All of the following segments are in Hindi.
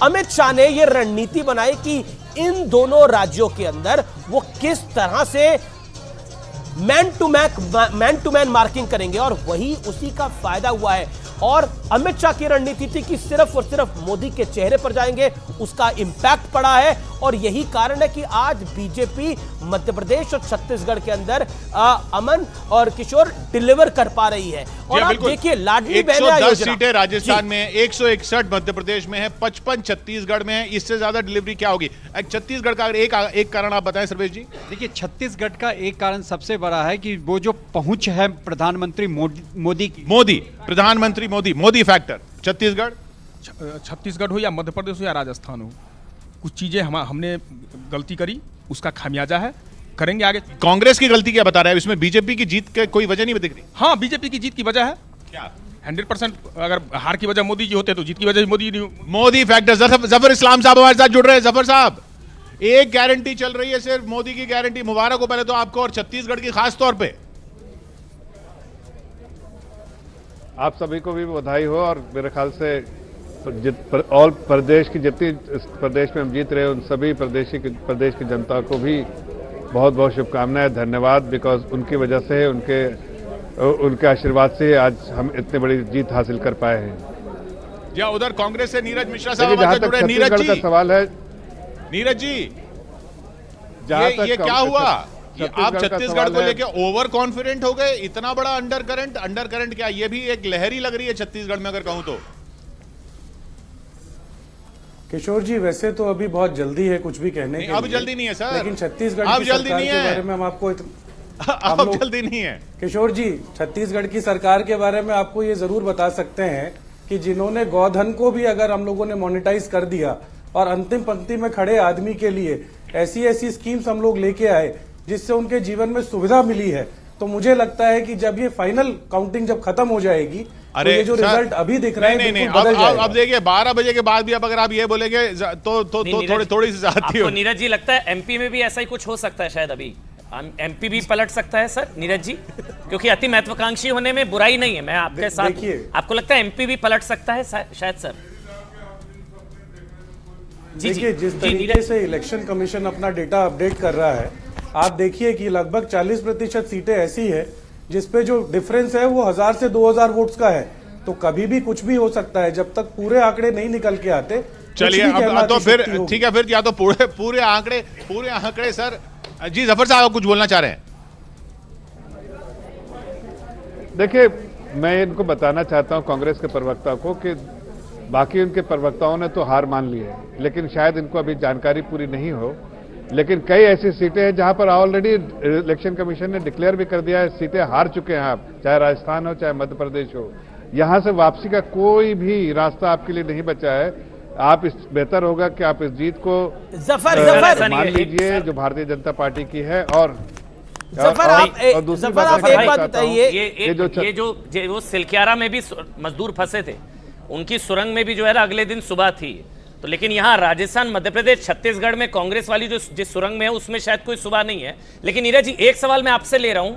अमित शाह ने यह रणनीति बनाई कि इन दोनों राज्यों के अंदर वो किस तरह से मैन टू मैन मार्किंग करेंगे, और वही उसी का फायदा हुआ है। और अमित शाह की रणनीति थी कि सिर्फ और सिर्फ मोदी के चेहरे पर जाएंगे, उसका इंपैक्ट पड़ा है, और यही कारण है कि आज बीजेपी मध्य प्रदेश और छत्तीसगढ़ के अंदर अमन और किशोर डिलीवर कर पा रही है। और आप देखिए लाडली बहना योजना 110 सीटें राजस्थान में, 161 मध्य प्रदेश में है, 55 छत्तीसगढ़ में है। इससे ज्यादा डिलीवरी क्या होगी? छत्तीसगढ़ का अगर एक कारण आप बताएं सर्वेश जी। देखिए, छत्तीसगढ़ का एक कारण सबसे बड़ा है कि वो जो पहुंच है प्रधानमंत्री मोदी फैक्टर। छत्तीसगढ़ हो या मध्य प्रदेश हो या राजस्थान हो, कुछ चीजें हमने गलती करी, उसका खामियाजा है, करेंगे आगे। कांग्रेस की गलती क्या बता रहा है इसमें? बीजेपी की जीत के कोई वजह नहीं दिख रही। हाँ, बीजेपी की जीत की वजह है क्या? 100%। अगर हार की वजह मोदी जी होते तो जीत की वजह मोदी फैक्टर। जफर इस्लाम साहब हमारे साथ जुड़ रहे हैं। जफर साहब, एक गारंटी चल रही है सिर्फ मोदी की गारंटी। मुबारक हो पहले तो आपको, और छत्तीसगढ़ की खास तौर पे। आप सभी को भी बधाई हो, और मेरे ख्याल से ऑल प्रदेश की जितनी प्रदेश में हम जीत रहे हैं उन सभी प्रदेश की जनता को भी बहुत बहुत शुभकामनाएं, धन्यवाद। बिकॉज उनकी वजह से, उनके आशीर्वाद से आज हम इतनी बड़ी जीत हासिल कर पाए हैं। या उधर कांग्रेस से नीरज मिश्रा साहब जहां तक छत्तीसगढ़ का सवाल है, नीरज जी, ये क्या हुआ? आप छत्तीसगढ़ को लेके ओवर कॉन्फिडेंट हो गए? इतना बड़ा अंडर करंट क्या? ये भी एक लहरी लग रही है छत्तीसगढ़ में, अगर कहूं तो। किशोर जी, वैसे तो अभी बहुत जल्दी है कुछ भी कहने के लिए। अब जल्दी नहीं है सर, लेकिन छत्तीसगढ़ की सरकार के बारे में हम आपको अब जल्दी नहीं है। किशोर जी, छत्तीसगढ़ की सरकार के बारे में आपको ये जरूर बता सकते हैं कि जिन्होंने गौधन को भी अगर हम लोगों ने मोनेटाइज कर दिया, और अंतिम पंक्ति में खड़े आदमी के लिए ऐसी स्कीम्स हम लोग लेके आए जिससे उनके जीवन में सुविधा मिली है, तो मुझे लगता है कि जब ये फाइनल काउंटिंग जब खत्म हो जाएगी, तो ये जो रिजल्ट अभी दिख रहा है नहीं, अब देखिए 12 बजे के बाद भी अब अगर आप ये बोलेंगे तो थोड़ी सी ज्यादा हो। नीरज जी, लगता है एमपी में भी ऐसा ही कुछ हो सकता है शायद। अभी एमपी भी पलट सकता है सर नीरज जी, क्योंकि अति महत्वाकांक्षी होने में बुराई नहीं है। मैं आपके साथ, आपको लगता है एमपी भी पलट सकता है शायद सर? देखिए, जिस तरीके से इलेक्शन कमीशन अपना डेटा अपडेट कर रहा है, आप देखिए कि लगभग 40% सीटें ऐसी है जिसपे जो डिफरेंस है वो 1000 से 2000 वोट्स का है। तो कभी भी कुछ भी हो सकता है, जब तक पूरे आंकड़े नहीं निकल के आते। चलिए, अब तो फिर ठीक है, फिर या तो पूरे आंकड़े सर जी। जफर साहब कुछ बोलना चाह रहे हैं? देखिए, मैं इनको बताना चाहता हूं कांग्रेस के प्रवक्ता को कि बाकी उनके प्रवक्ताओं ने तो हार मान ली है, लेकिन शायद इनको अभी जानकारी पूरी नहीं हो। लेकिन कई ऐसी सीटें हैं जहां पर ऑलरेडी इलेक्शन कमीशन ने डिक्लेयर भी कर दिया है, सीटें हार चुके हैं आप, चाहे राजस्थान हो चाहे मध्य प्रदेश हो। यहां से वापसी का कोई भी रास्ता आपके लिए नहीं बचा है। आप बेहतर होगा कि आप इस जीत को जफर मान लीजिए जो भारतीय जनता पार्टी की है। और जफर आप एक बात बताइए, ये जो सिलक्यारा में भी मजदूर फंसे थे, उनकी सुरंग में भी जो है ना अगले दिन सुबह थी। तो लेकिन यहाँ राजस्थान, मध्य प्रदेश, छत्तीसगढ़ में कांग्रेस वाली जो जिस सुरंग में है उसमें शायद कोई सुबह नहीं है। लेकिन नीरज जी, एक सवाल मैं आपसे ले रहा हूं।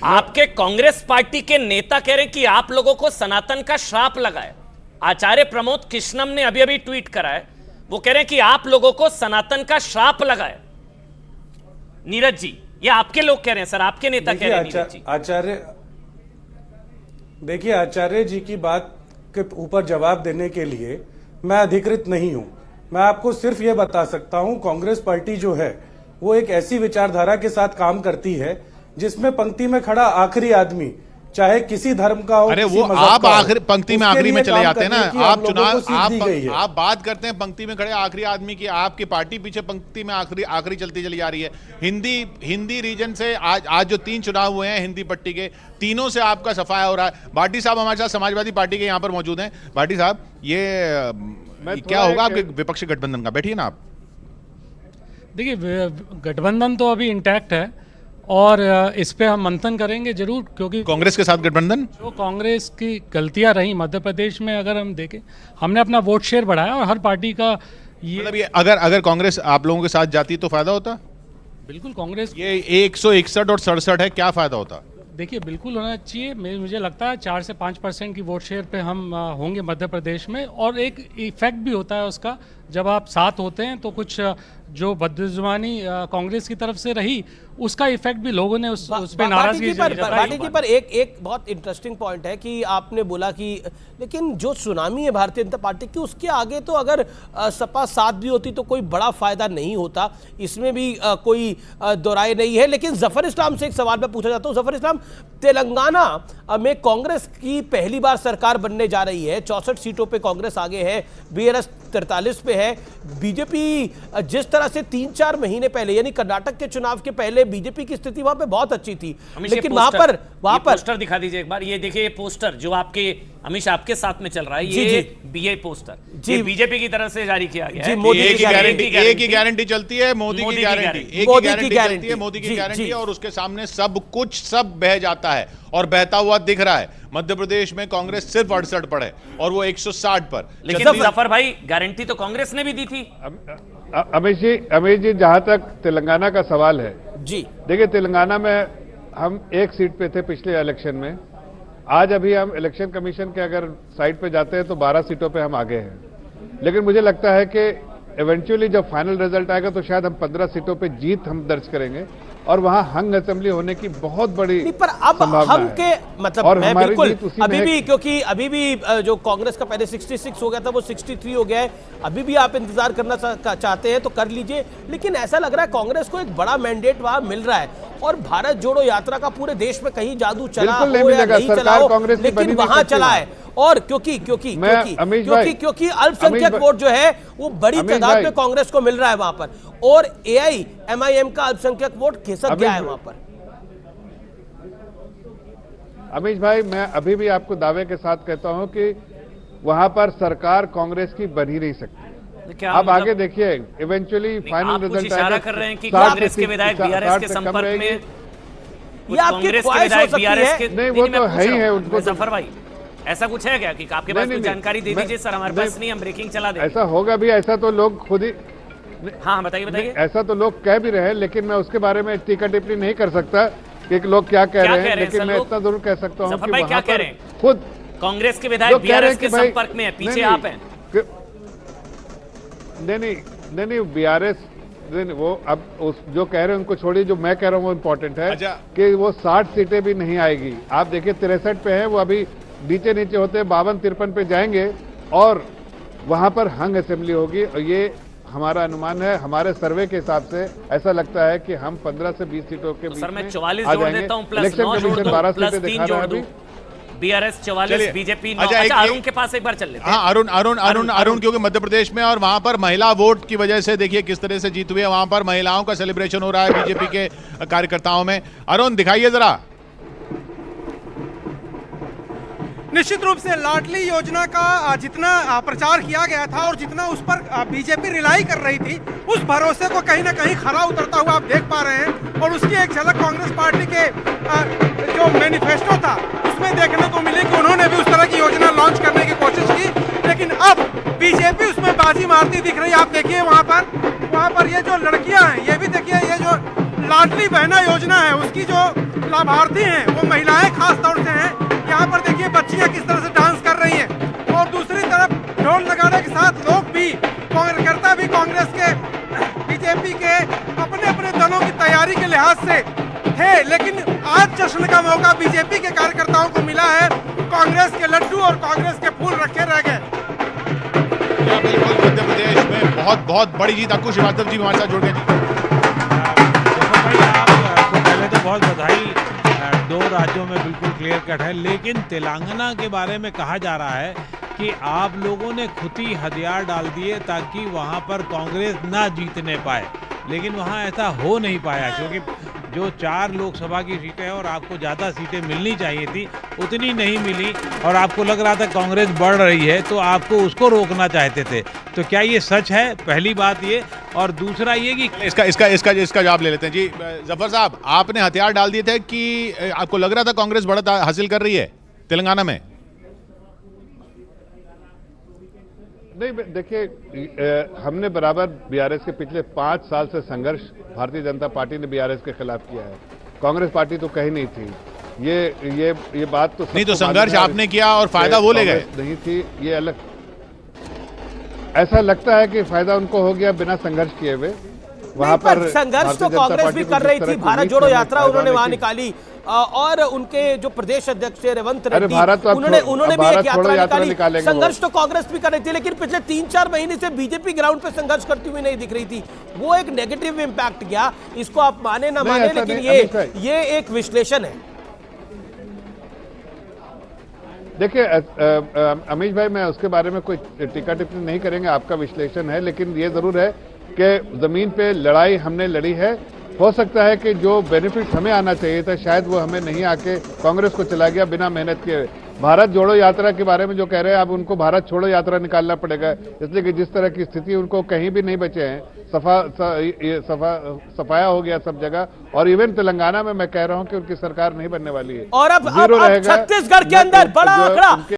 आपके कांग्रेस पार्टी के नेता कह रहे हैं कि आप लोगों को सनातन का श्राप लगा है। आचार्य प्रमोद कृष्णम ने अभी ट्वीट करा है, वो कह रहे हैं कि आप लोगों को सनातन का श्राप लगा है। नीरज जी, ये आपके लोग कह रहे हैं सर, आपके नेता कह रहे हैं। देखिए, आचार्य जी की बात के ऊपर जवाब देने के लिए मैं अधिकृत नहीं हूं। मैं आपको सिर्फ ये बता सकता हूं, कांग्रेस पार्टी जो है वो एक ऐसी विचारधारा के साथ काम करती है जिसमें पंक्ति में खड़ा आखिरी आदमी चाहे किसी धर्म का हो। अरे वो आप आखिरी पंक्ति में आखिरी में चले जाते हैं ना। आप चुनाव आप बात करते हैं पंक्ति में खड़े आखिरी आदमी की, आपकी पार्टी पीछे पंक्ति में आखिरी चलती चली जा रही है। हिंदी रीजन से आज जो 3 चुनाव हुए हैं हिंदी पट्टी के, तीनों से आपका सफाया हो रहा है। भाटी साहब हमारे साथ समाजवादी पार्टी के यहाँ पर मौजूद हैं। भाटी साहब, ये क्या होगा आपके विपक्षी गठबंधन का? बैठिए ना आप। देखिए, गठबंधन तो अभी इंटैक्ट है और इस पे हम मंथन करेंगे जरूर, क्योंकि कांग्रेस के साथ गठबंधन, जो कांग्रेस की गलतियां रही मध्य प्रदेश में, अगर हम देखें, हमने अपना वोट शेयर बढ़ाया और हर पार्टी का ये मतलब ये अगर कांग्रेस आप लोगों के साथ जाती तो फायदा होता? बिल्कुल। कांग्रेस ये 161 और 67 है, क्या फायदा होता? देखिए बिल्कुल होना चाहिए। मुझे लगता है 4 से 5% की वोट शेयर पे हम होंगे मध्य प्रदेश में, और एक इफेक्ट भी होता है उसका, जब आप साथ होते हैं तो कुछ जो बदजुबानी कांग्रेस की तरफ से रही उसका इफेक्ट भी लोगों ने उस पे नाराजगी बाटी जी पर एक बहुत इंटरेस्टिंग पॉइंट है कि आपने बोला कि लेकिन जो सुनामी है भारतीय जनता पार्टी की, उसके आगे तो अगर सपा साथ भी होती तो कोई बड़ा फायदा नहीं होता, इसमें भी कोई दोराय नहीं है। लेकिन जफर इस्लाम से एक सवाल मैं पूछना चाहता हूं। जफर इस्लाम, तेलंगाना में कांग्रेस की पहली बार सरकार बनने जा रही है, 64 सीटों पे कांग्रेस आगे है, बीआरएस 43 पे है। बीजेपी जिस तरह से 3-4 महीने पहले यानी कर्नाटक के चुनाव के पहले बीजेपी की स्थिति वहां पे बहुत अच्छी थी, लेकिन वहां पर पोस्टर दिखा दीजिए एक बार। ये देखिए, ये पोस्टर जो आपके अमीश आपके साथ में चल रहा है, ये बीए पोस्टर जी बीजेपी की तरफ से जारी किया गया है। एक ही गारंटी चलती है, मोदी की गारंटी, एक ही गारंटी चलती है, मोदी की गारंटी, और उसके सामने सब कुछ सब बह जाता है और बहता हुआ दिख रहा है। मध्य प्रदेश में कांग्रेस सिर्फ 68 पर है और वो 160 पर। लेकिन जफर भाई, गारंटी तो कांग्रेस ने भी दी थी। अमीश जी, जहां तक तेलंगाना का सवाल है जी, देखिए, तेलंगाना में हम एक सीट पे थे पिछले इलेक्शन में, आज अभी हम इलेक्शन कमीशन के अगर साइट पे जाते हैं तो 12 सीटों पे हम आगे हैं। लेकिन मुझे लगता है कि इवेंचुअली जब फाइनल रिजल्ट आएगा तो शायद हम 15 सीटों पे जीत हम दर्ज करेंगे और वहां हंग असेंबली होने की बहुत बड़ी पर अब हम के मतलब और मैं बिल्कुल अभी भी, क्योंकि अभी भी जो कांग्रेस का पहले 66 हो गया था वो 63 हो गया है, अभी भी आप इंतजार करना चाहते हैं तो कर लीजिए। लेकिन ऐसा लग रहा है कांग्रेस को एक बड़ा मैंडेट वहां मिल रहा है, और भारत जोड़ो यात्रा का पूरे देश में कहीं जादू चला हो या नहीं चला हो, लेकिन वहां चला है। और क्योंकि अल्पसंख्यक वोट जो है वो बड़ी तादाद में कांग्रेस को मिल रहा है वहां पर, और AIMIM का अल्पसंख्यक वोट खिसक गया है वहां पर। अमीश भाई, मैं अभी भी आपको दावे के साथ कहता हूं कि वहां पर सरकार कांग्रेस की बन ही नहीं सकती। अब आगे देखिए, इवेंचुअली फाइनल रिजल्ट इशारा कर रहे हैं कि कांग्रेस के विधायक बीआरएस के संपर्क में, ये आपकी ख्वाहिश हो सकती है। नहीं, वो तो है ही है उनको। जफर भाई, ऐसा कुछ है क्या कि आपके पास कोई जानकारी दे दीजिए? सर हमारे पास नहीं, हम ब्रेकिंग चला दें। ऐसा होगा भी, ऐसा तो लोग खुद ही, हाँ बताइए। ऐसा तो लोग कह भी रहे हैं, लेकिन मैं उसके बारे में टीका टिप्पणी नहीं कर सकता कि लोग क्या कह रहे हैं, लेकिन मैं इतना जरूर कह सकता हूँ कि वहां पर खुद कांग्रेस के विधायक बीआरएस के संपर्क में है, पीछे आप हैं। नहीं, बीआरएस वो अब उस जो कह रहे हैं उनको छोड़िए, जो मैं कह रहा हूँ वो इम्पोर्टेंट है कि वो 60 सीटें भी नहीं आएगी। आप देखिए 63 पे है, वो अभी नीचे होते 52-53 पे जाएंगे और वहां पर हंग असेंबली होगी। और ये हमारा अनुमान है, हमारे सर्वे के हिसाब से ऐसा लगता है कि हम 15 से 20 सीटों के बीच सर मैं में 44 आ जोड़ जाएंगे। देता हूं, प्लस इलेक्शन 9 जोड़ कमीशन दूं, 12 प्लस सीटें 3 दिखा रहा जोड़ है दूं। अभी। BRS 44, BJP 9। अच्छा, अरुण के पास एक बार चल लेते हैं। हाँ, अरुण, क्योंकि मध्य प्रदेश में और वहां पर महिला वोट की वजह से देखिए किस तरह से जीत हुई है, वहां पर महिलाओं का सेलिब्रेशन हो रहा है बीजेपी के कार्यकर्ताओं में। अरुण, दिखाइए जरा। निश्चित रूप से लाडली योजना का जितना प्रचार किया गया था और जितना उस पर बीजेपी रिलाई कर रही थी, उस भरोसे को कहीं ना कहीं खरा उतरता हुआ आप देख पा रहे हैं। और उसकी एक झलक कांग्रेस पार्टी के जो मैनिफेस्टो था उसमें देखने को मिली कि उन्होंने भी उस तरह की योजना लॉन्च करने की कोशिश की, लेकिन अब बीजेपी उसमें बाजी मारती दिख रही है। आप देखिए वहाँ पर ये जो लड़कियां हैं, ये भी देखिए, ये जो लाडली बहना योजना है उसकी जो लाभार्थी हैं वो महिलाएं खास तौर से हैं। यहाँ पर देखिए बच्चियां किस तरह से डांस कर रही हैं, और दूसरी तरफ ढोल नगाड़े के साथ लोग भी, कार्यकर्ता भी कांग्रेस के, बीजेपी के अपने अपने दलों की तैयारी के लिहाज से थे। लेकिन आज जश्न का मौका बीजेपी के कार्यकर्ताओं को मिला है। कांग्रेस के लड्डू और कांग्रेस के फूल रखे रह गए। बिल्कुल, मध्य प्रदेश में बहुत बड़ी जीत। अक्कू श्रीवास्तव जी हमारे साथ जुड़ गए। पहले तो बहुत बधाई, 2 राज्यों में बिल्कुल क्लियर कट है। लेकिन तेलंगाना के बारे में कहा जा रहा है कि आप लोगों ने खुद ही हथियार डाल दिए ताकि वहां पर कांग्रेस ना जीतने पाए, लेकिन वहां ऐसा हो नहीं पाया, क्योंकि जो 4 लोकसभा की सीटें हैं और आपको ज़्यादा सीटें मिलनी चाहिए थी उतनी नहीं मिली, और आपको लग रहा था कांग्रेस बढ़ रही है तो आपको उसको रोकना चाहते थे। तो क्या ये सच है? पहली बात ये, और दूसरा ये कि इसका जवाब ले लेते हैं जी। जफर साहब, आपने हथियार डाल दिए थे कि आपको लग रहा था कांग्रेस बढ़त हासिल कर रही है तेलंगाना में? नहीं, देखिए, हमने बराबर बीआरएस के पिछले 5 साल से संघर्ष भारतीय जनता पार्टी ने बीआरएस के खिलाफ किया है। कांग्रेस पार्टी तो कहीं नहीं थी। ये बात तो नहीं, तो सबको संघर्ष मालूम है आपने किया और फायदा वो ले गए। कांग्रेस नहीं थी, ये अलग। ऐसा लगता है कि फायदा उनको हो गया बिना संघर्ष किए हुए। वहां पर संघर्ष तो कांग्रेस भी कर रही थी, भारत जोड़ो यात्रा उन्होंने वहां निकाली, और उनके जो प्रदेश अध्यक्ष थे रेवंत रेड्डी, उन्होंने भी एक यात्रा निकाली। संघर्ष तो कांग्रेस भी कर रही थी, लेकिन पिछले 3-4 महीने से बीजेपी ग्राउंड पे संघर्ष करती हुई नहीं दिख रही थी। वो एक नेगेटिव इंपैक्ट गया, इसको आप माने ना माने, लेकिन ये एक विश्लेषण है। देखिए अमीश भाई, मैं उसके बारे में कोई टीका टिप्पणी नहीं करेंगे, आपका विश्लेषण है, लेकिन ये जरूर है कि जमीन पे लड़ाई हमने लड़ी है। हो सकता है कि जो बेनिफिट हमें आना चाहिए था शायद वो हमें नहीं आके कांग्रेस को चला गया बिना मेहनत किए। भारत जोड़ो यात्रा के बारे में जो कह रहे हैं, अब उनको भारत छोड़ो यात्रा निकालना पड़ेगा, इसलिए कि जिस तरह की स्थिति उनको कहीं भी नहीं बचे हैं, सफाया हो गया सब जगह, और इवन तेलंगाना में मैं कह रहा हूं कि उनकी सरकार नहीं बनने वाली है, और अब छत्तीसगढ़ के अंदर बड़ा आंकड़ा